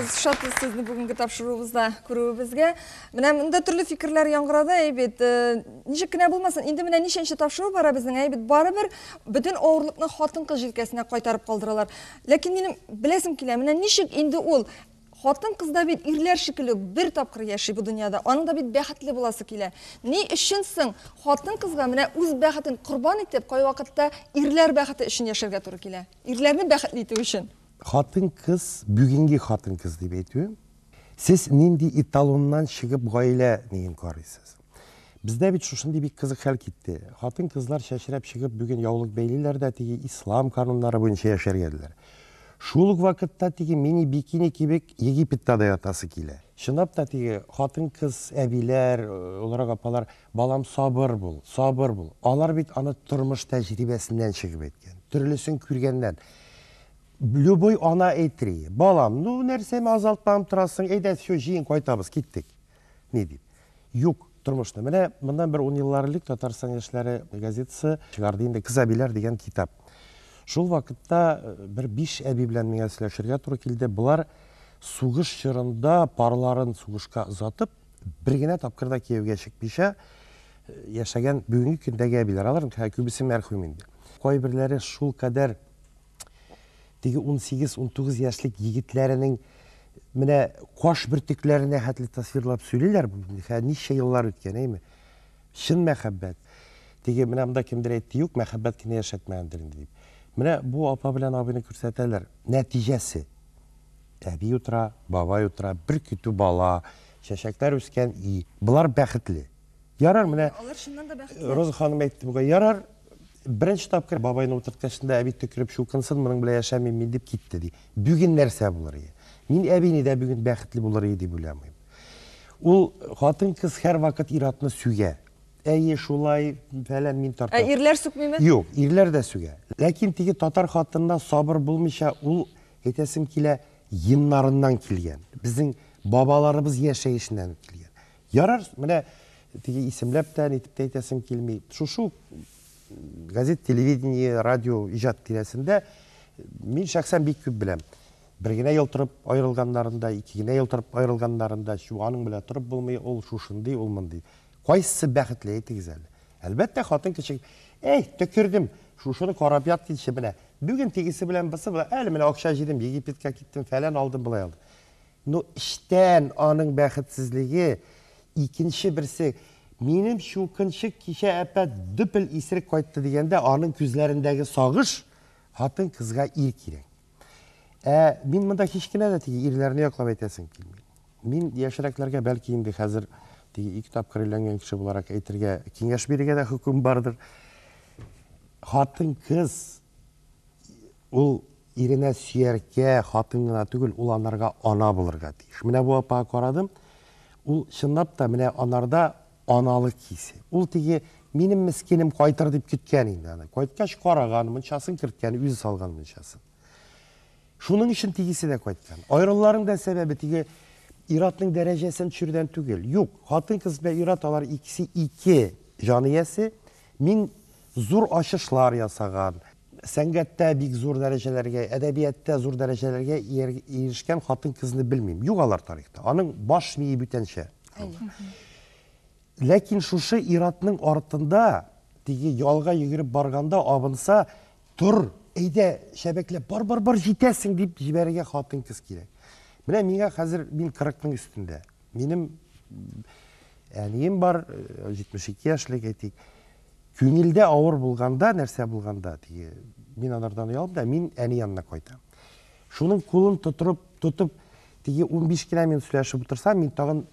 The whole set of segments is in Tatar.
Biz şatlı sizni bugünkü tapşırığımızda koruğumuzga. Mında türlü fikirler yankırada aybet. Nişik kine bulmasın. Indi mine nişençe tapşırığı bara bizden aybet. Baribir bütün ağırlıkını hatın kız jilkesine kaytarıp kaldıralar. Lakin benim bilesim kile. Mine nişik indi ol. Hatın kızda bir irler şekilli bir tapkır yaşay bu dünyada. Onun da bir behatli bulası kile. Ne işinsin hatın kızga mine uz behatın kurban etip koy vakitte irler behatı işin yaşarga turu kile. İrlerini behatli eti işin. Hatın kız, bugünkü hatın kız deyip aytıyorum. Siz nindi italondan çıkıp gayle neyin karıysınız? Bizde bir şuşunday bir kızık hal gitti. Hatın kızlar şaşırıp çıkıp bugün yavuluk beylilerde teki İslam kanunları boyunca yaşar geldiler. Şuluk vakitte teki mini bikini kibik Egipt'te da yatası kile. Şınap da teki hatın kız ebiler, olarak apalar, balam sabır bul, sabır bul. Alar bit anı turmuş tecrübesinden çıkıp etken. Türlüsün kürgenden. Любой ana etri. Balam, nu nersemi azaltmam turasın, edet şu jiyin koytabız, gittik. Ne diyeyim? Yok, turmuşta. Mene, bundan bir 10 yıllarlık Tatarstan Yaşları gazetesi çıkardığında Kız Abiler degen kitap. Şul vakitte bir 5 ebi bilen mine söyleşirge turu kildi. Bular suğuş şırında parların suğuşka uzatıp, birgine tapkırda Kiev'ge çıkmışa yaşayan bugünkü kündege ebiler alırım. Kübisi merhumindi. Koy birleri şul kadar 18-19 yaşlık yigitlerinin mine koş birtiklerine hatli tasvirlap söyleyler. Nice yıllar ötken, değil mi? Şın mehabbet. Degi mine bunda kimdir etti yok, mehabbet kine yaşatmayandır deyip. Mine bu apa bilen abini körseterler. Neticesi. Abi otura, baba otura, bir kütü bala, şeşekler üsken iyi. Bunlar bəxtli. Yarar mine. Onlar şundan da bəxtli. Roza Hanım etti bu. Yarar. Birinci tapkır babayın oturtkaşında abi tükürüp şu kınsın bunun bile yaşamayayım deyip gitti diye. Bugün nerse bular ya. Min ebini de bugün bəxtli bular ya diye bilemayım. O hatın kız her vakit iratını süge. Eye şulay falan min tartar. İrler sükmüyor mu? Yok, irler de süge. Lakin tiki Tatar hatında sabır bulmuşa ul etesim kile yınlarından kilgen. Bizim babalarımız yaşayışından kilgen. Yarar mine tiki isimlepten etip de etesim kilmeyi. Şu gazet, televideniye, radyo icad tiresinde min şahsen bir küp bilem. Birgine yıltırıp ayrılganlarında, ikigine yıltırıp ayrılganlarında şu anın bile turıp bulmayı ol şuşunday, olmanday. Koysi bəxtli eyti güzel. Elbette hatın küçük, tökürdüm, şunu korabiyat gidişi bile. Bugün tegisi bilen bası bile, elimine akşa jedim, Egipet'e gittim falan aldım bile aldım. No işten anın bəxtsizliği, ikinci birisi, benim şu kınşık kişi epey düpül isrik koydu diyende anın küzlerindeki sağış hatın kızga ilk irek. Min bunda hiç kine de tiki irlerini yoklab etesin kilmeyin. Min yaşaraklarga belki indi hazır ilk kitap kırılan kişi olarak eğitirge kengeş birige de hüküm vardır. Hatın kız o irine süyerke hatınına tügül ulanlarga ana bulurga deyiş. Mine bu apa koradım. Ul şındap da mine anarda analık hisi. Ul tigi benim miskinim koytar deyip kütken indi. Koytkaş koraganımın çasın kırtken, yüz salganımın çasın. Şunun için tigisi de koytkan. Ayrılların da sebebi tigi iratның derecesini çürden tügel. Yok, hatın kız ve iratalar ikisi iki caniyesi. Min zor aşışlar yasagan. Sengette bir zor derecelerge, edebiyette zor derecelerge erişken hatın kızını bilmeyeyim. Yugalar tarihte. Anın baş miyi büten şey. Lakin şuşu iratның ortında digi yalga yürüp barganda abınsa dur, eyde şebekle bar jitesin deyip jiberge hatın kız gerek. Mine minge hazır 1040'ның üstünde. Benim eniyim var 72 yaşlık etik. Künilde ağır bulganda, nerse bulganda diye. Min anardan uyalım da min eni yanına koydum. Şunun kulun tutup diye 15 kilo min süleşip otursam min tağın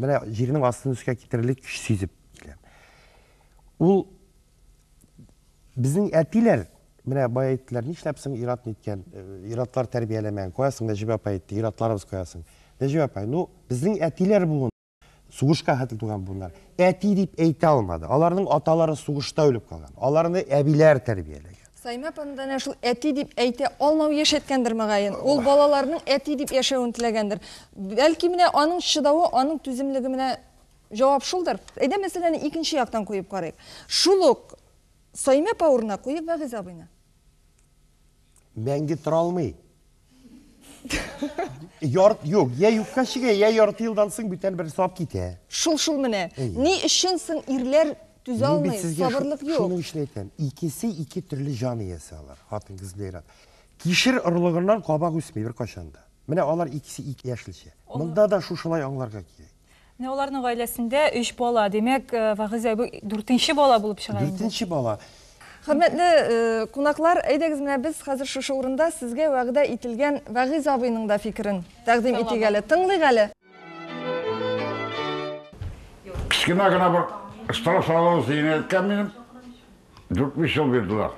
mine jirinin astını üstüne getirilik küş süzüp gidem. Ul bizim etiler mine bayağı ettiler, ne işlepsin irat nitken, iratlar terbiyelemeyen, koyasın, Necip Apa etti, iratlarımız koyasın. Necip Apa, no, bizim etiler bulun, suğuşka hatıl tuğan bunlar. Eti deyip eyti almadı. Alarının ataları suğuşta ölüp kalan. Alarını ebiler terbiyelegen. Sayın Apa'ndan aşıl eti deyip eyti olmağı yaşatkendir mağayın. Ol balalarının eti deyip yaşayın tilegendir. Belki mine anın şıdavu, anın tüzümlüğü mine cevap şuldur. Ede meseleni ikinci yaktan koyup karayık. Şuluk Sayın Apa uğruna koyup ve gizabıyla. Ben gittir almayı. Yok, ya yukka şige, ya yartı yıldan soң бүтән bir sap kite. Şul mene. Ni işin soң irler düze almayı, sabırlık yok. Şunun için aytayım. İkisi iki türlü can iyesi alır. Hatın kız Leyla. Kişir ırlığından kabak üsmey bir kaşanda. Mene alar ikisi iki yaşlıca. Mında da şuşulay anlarga ki. Ne onların ailesinde 3 bala demek Vağız abi 4-nче bala bulup çıkayım. 4-nче bala. Hürmetli konaklar, aydegiz mene biz hazır şu orunda sizge vağda itilgen Vağız abinin da fikrin takdim etigeli, tınlıgali. Kichkina gina bir istirop salonu ziynetken benim 4-5 yıl verdiler.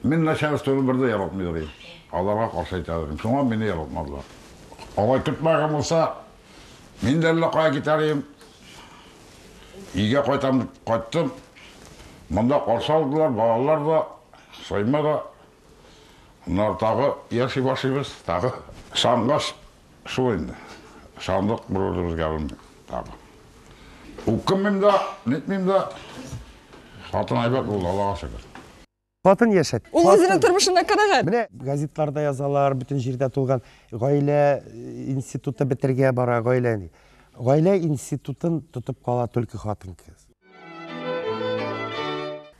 Men начальствоны birde yaratmıyordum. Allah'a karşı aytadım. Sonra beni yaratmadılar. Olay tutmagan olsa men derle kaya gitarayım. İyiga qayttım. Mında qarşı aldılar, balalar da, soyma da. Bunlar tağı yaşay başlayız, tağı şangaş şu indi. Şandık bir gelin tağı. Ukkımım da, netmiyim da, hatun aybak oldu Allah'a şükür. Hatın yaşat. Ул өзінің тұрмышына қараған. Mene gazetlarda yazarlar, bütün jirde tulgan gaile institutu bitirge bara gaile. Gaile institutun tutup kala только hatın kız.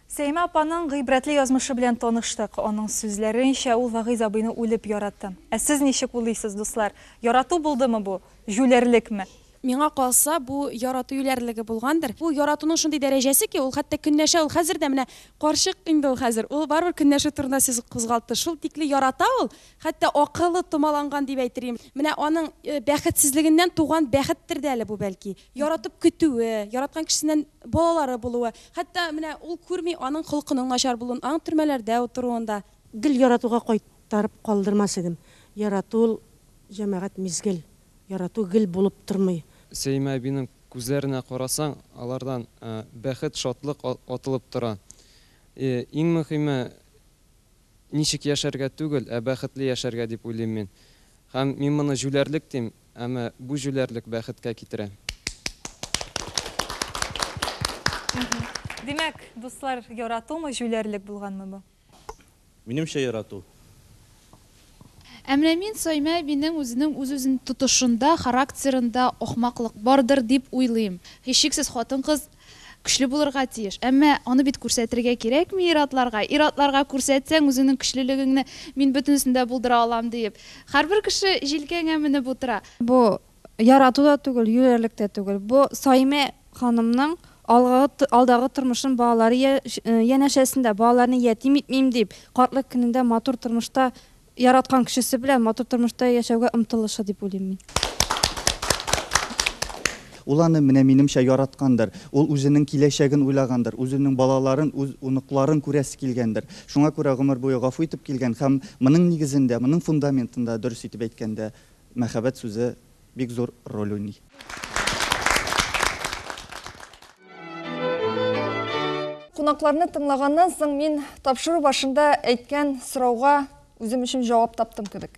Seyme apanın gıybretli yazmışı bilen tanıştık. Onun sözlerince ul Vağız abini ölüp yarattı. Siz nişik uluysuz dostlar? Yaratу buldu mu bu? Jülerlik mi? Миңа калса, бу ярату юләрлеге булгандыр. Бу яратуның шундый дәрәҗәсе ки, ул хәтта көннәшә, ул хәзер дә менә карчык инде ул хәзер. Ул барбыр көннәшә турында сүз кузгалтты. Шул тикле ярата ул, хәтта акылы томаланган дип әйтерим. Менә аның бәхетсезлегеннән туган бәхеттер дә әле бу бәлки. Яратып көтүе, яраткан кешеннән балалары булуы, хәтта менә ул күрми аның холкының начар булуын, аң төрмәләрдә утыруында. Гел яратуга кайтарып калдырмас идем. Ярату җәмәгать мизгел. Ярату гел булып тормый. Сейме әбинең күзләренә карасаң, алардан бәхет, шатлык атылып тора. Иң мөһиме ничек яшәргә түгел, бәхетле яшәргә дип уйлыйм мин. Һәм мин моны жүләрлек дим, әмма бу жүләрлек бәхеткә китерә. Demek dostlar yaratу mu jülerlik bulganmı bu? Minimчә ярату. Әмма мин Сойма әбинең үзенең тотышында, характерында ахмаклык бардыр дип уйлыйм. Һичшиксез хатын-кыз көчле булырга тиеш. Әмма аны бит күрсәтергә кирәкми иратларга. Иратларга күрсәтсәң үзенең көчлелегеңне мин бөтенсендә булдыра алам дип. Һәрбер кеше җилкәңә менеп утыра. Бу ярату да түгел, юләрлек тә түгел. Бу Сойма ханымның алдагы тормышын балалары янәшәсендә, балаларны ятим итмим дип, картлык көнендә матур тормышта яраткан кешесе белән матур тормышта яшәүгә омтылышы дип уйлыйм мин. Ул аны менә минемчә яраткандыр. Ул үзенең киләчәген уйлагандыр, үзенең балаларын, үз уныкларын күрәсе килгәндер. Шуңа күрә гомер буе гафу итеп килгән һәм моның нигезендә, моның фундаментында дөрес итеп әйткәндә мәхәббәт сүзе бик зур роль уйный. Кунакларны тыңлаганнан соң мин тапшыру башында әйткән сорауга үзем өчен җавап таптым кебек.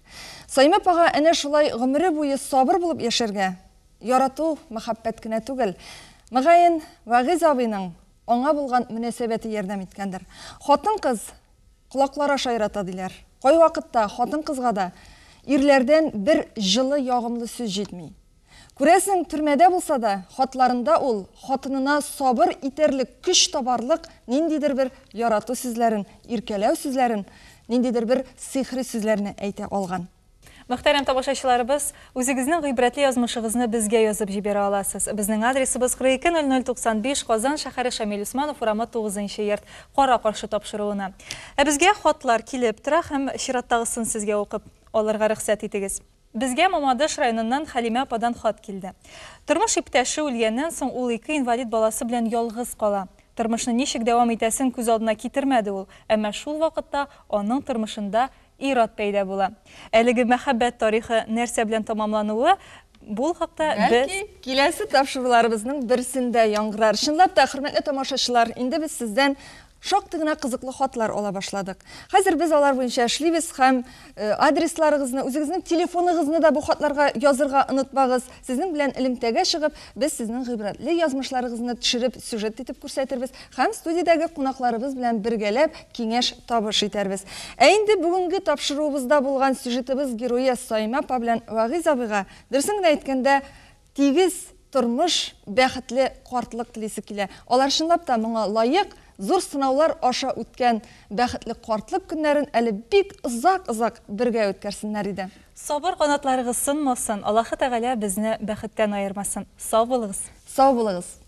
Сойма апага әнә шулай гомере буе сабыр булып яшәргә, ярату мәхәббәт кенә түгел, мөгаен Вәгыйз абыйның аңа булган мөнәсәбәте ярдәм иткәндер. Хатын-кыз колаклары аша ярата диләр. Кай вакытта хатын-кызга да ирләрдән бер җылы, ягымлы сүз җитми. Күрәсең, төрмәдә булса да, хатларында ул хатынына сабыр итәрлек, көч табарлык ниндидер бер ярату сүзләрен, иркәләү сүзләрен, ниндидер бер сихри сүзләрне әйтә алган. Мөхтәрәм тамашачыларыбыз, үзегезнең гыйбрәтле язмышыгызны безгә язып җибәрә аласыз. Безнең адресыбыз 420095 Казан шәһәре Шамил Усманов урамы 9-нчы йорт, Кара каршы тапшыруына. Безгә хатлар килеп тора һәм чираттагысын сезгә укып алырга рөхсәт итегез. Безгә Мамадыш районыннан Хәлимә ападан хат килде. Тормыш иптәше үлгәннән соң ул 2 инвалид баласы белән ялгыз кала. Тормышны ничек дәвам итәсен күз алдына китермәде ул, әмма шул вакытта аның тормышында ират пәйда була. Әлеге мәхәббәт тарихы нәрсә белән тамамлануы, бу хакта без киләсе тапшыруларыбызның берсендә яңгырар. Чынлап та, хөрмәтле тамашачылар, инде без сездән шактый гына кызыклы хатлар ала башладык. Хәзер без алар буенча эшлибез һәм адресларыгызны, үзегезнең телефоныгызны да бу хатларга язырга онытмагыз. Сезнең белән элемтәгә чыгып, без сезнең гыйбрәтле язмышларыгызны төшереп, сюжет итеп күрсәтербез һәм студиядәге кунакларыбыз белән бергәләп киңәш табыш итәрбез. Ә инде бүгенге тапшыруыбызда булган сюжетыбыз герое Сайма апа белән Вагиз абыйга дөресен генә әйткәндә тигез тормыш, бәхетле картлык телисе килә. Алар чынлап та моңа лаек зур сынаулар аша үткән бәхетле картлык көннәрен әле бик озак бергә үткәрсеннәр иде. Сабыр канатларыгыз сынмасын, Аллаһы Тәгалә безне бәхеттән аермасын. Сау булыгыз. Сау булыгыз.